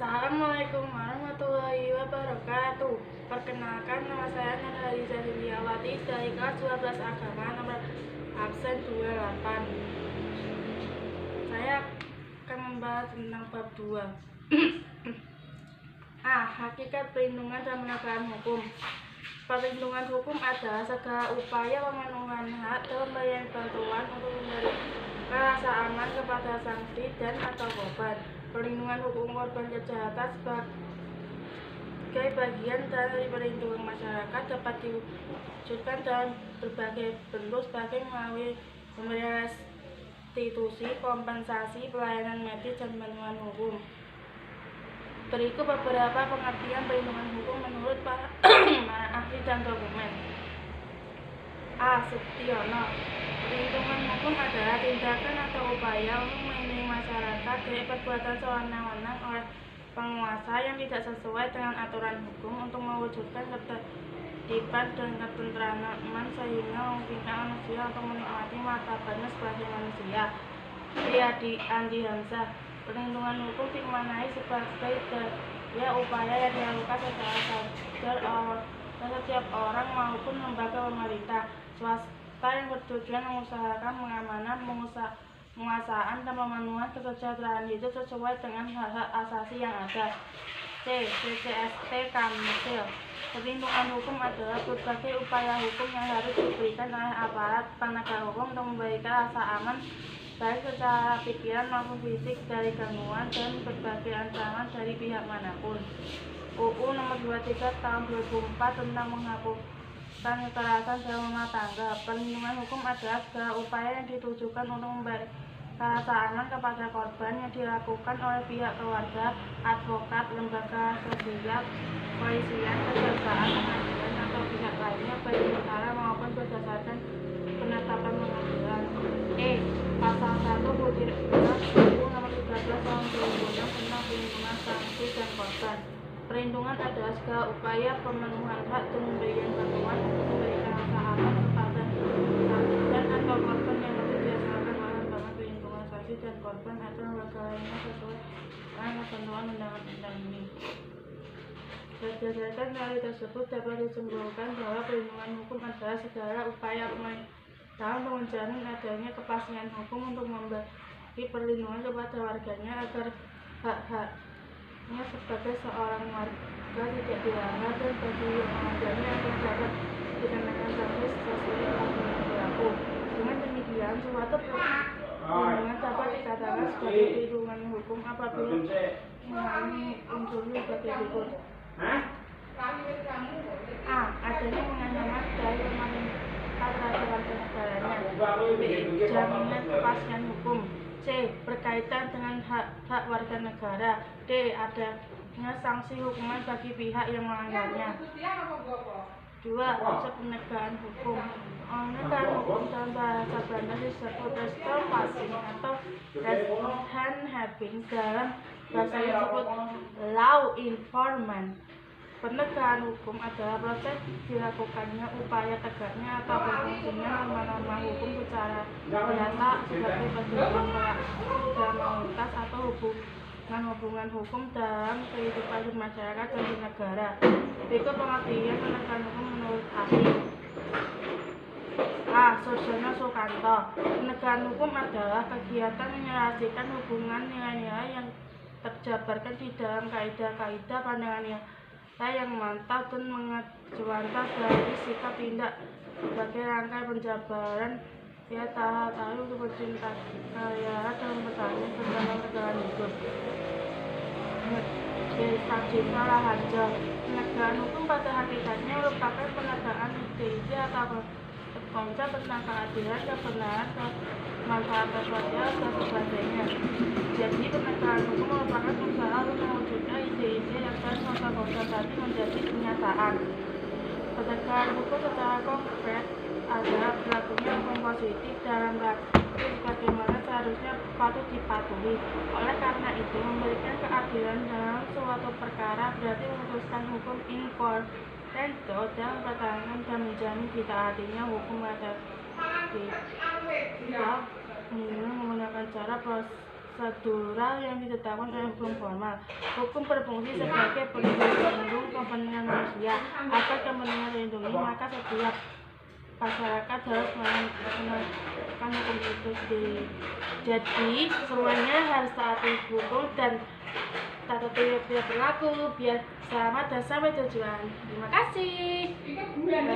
Assalamualaikum warahmatullahi wabarakatuh. Perkenalkan, nama saya Nurhaliza Juliawati dari kelas 12 agama nomor absen 28. Saya akan membahas tentang bab 2. Hakikat perlindungan dan penegakan hukum. Perlindungan hukum adalah segala upaya pemenuhan hak dan pemberian bantuan untuk memberi rasa aman kepada saksi dan atau korban. Perlindungan hukum korban kejahatan sebagai bagian dari perlindungan masyarakat dapat diwujudkan dalam berbagai bentuk sebagai melalui pemberian restitusi, kompensasi, pelayanan medis, dan bantuan hukum. Berikut beberapa pengertian perlindungan hukum menurut para ahli dan dokumen. A. Sutiono. Perlindungan hukum adalah tindakan atau upaya untuk melindungi masyarakat dari perbuatan sewenang-wenang oleh penguasa yang tidak sesuai dengan aturan hukum untuk mewujudkan ketertiban dan ketentraman sehingga memungkinkan manusia untuk menikmati martabatnya sebagai manusia. Andi Hamzah. Perlindungan hukum dimaknai sebagai daya upaya yang dilakukan secara sadar oleh setiap orang maupun lembaga pemerintah swasta yang bertujuan mengusahakan pengamanan, penguasaan, dan pemenuhan kesejahteraan hidup sesuai dengan hak-hak asasi yang ada. C. CCST Kamsil. Perlindungan hukum adalah berbagai upaya hukum yang harus diberikan oleh aparat penegak hukum untuk memberikan rasa aman baik secara pikiran maupun fisik dari gangguan dan berbagai ancaman dari pihak manapun. UU Nomor 23 Tahun 2004 tentang menghapuskan kekerasan dalam rumah tangga. Perlindungan hukum adalah segala upaya yang ditujukan untuk memberi rasa aman kepada korban yang dilakukan oleh pihak keluarga, advokat, lembaga sosial, kepolisian, kejaksaan, pengadilan, atau pihak lainnya baik secara maupun berdasarkan penetapan pengadilan. Pasal 1 Butir UU Nomor 13 Tahun 2006 tentang perlindungan saksi dan korban. Perlindungan adalah segala upaya pemenuhan hak dan pemberian bantuan untuk memberikan rasa aman kepada saksi dan atau korban yang harus dilaksanakan oleh lembaga perlindungan saksi dan korban atau lembaga lainnya sesuai dengan ketentuan undang-undang ini. Berdasarkan hal tersebut dapat disimpulkan bahwa perlindungan hukum adalah segala upaya pemerintah untuk menjamin adanya kepastian hukum untuk memberi perlindungan kepada warganya agar hak-haknya sebagai seorang warga tidak dilanggar dan bagi yang melanggarnya agar dapat dikenakan sanksi sesuai dengan yang berlaku. Dengan demikian, suatu perlindungan dapat dikatakan sebagai perlindungan hukum apabila mengalami unsur sebagai berikut. A. Adanya pengancaman dari pemerintah terhadap warga negaranya. B. Jaminan kepastian hukum. C. Berkaitan dengan hak warga negara. D. Adanya sanksi hukuman bagi pihak yang melanggarnya. 2. Konsep penegakan hukum. Penegakan hukum dalam bahasa Belanda disebut restoratif atau handhaving, dalam bahasa disebut law enforcement. Penegakan hukum adalah proses dilakukannya upaya tegaknya atau berfungsinya norma-norma hukum secara nyata sebagai pedoman legalitas atau hubungan hukum dalam kehidupan masyarakat dan di negara. Berikut pengertian penegakan hukum menurut ahli. A. Surjono Sukanto. Penegakan hukum adalah kegiatan menyelesaikan hubungan nilai-nilai yang terjabarkan di dalam kaidah-kaidah pandangan yang mantap dan mengecualikan dari sikap tindak sebagai rangkaian penjabaran tahap-tahap untuk pencinta karya dan bertanya tentang penegakan hidup. Sajina Raharjo. Penegakan hukum pada hakikatnya merupakan penegakan ide-ide atau konsep tentang keadilan, kebenaran, kemanfaatan sosial, dan sebagainya. Jadi penegakan hukum merupakan usaha untuk mewujudkan ide-ide dan konsep-konsep tadi menjadi kenyataan. Penegakan hukum secara konkret adalah berlakunya hukum positif dalam praktik bagaimana seharusnya patut dipatuhi. Oleh karena itu, memberikan keadilan dalam suatu perkara berarti memutuskan hukum incoerrento dan mempertahankan dan menjamin ditaatinya hukum atas tidak menggunakan cara prosedural yang ditetapkan oleh hukum formal. Hukum berfungsi sebagai pelindung kepentingan manusia. Agar kepentingan terlindungi, maka setiap masyarakat harus menerapkan hukum itu. Jadi semuanya harus taati hukum dan tata tertib berlaku biar selamat dan sampai tujuan. Terima kasih.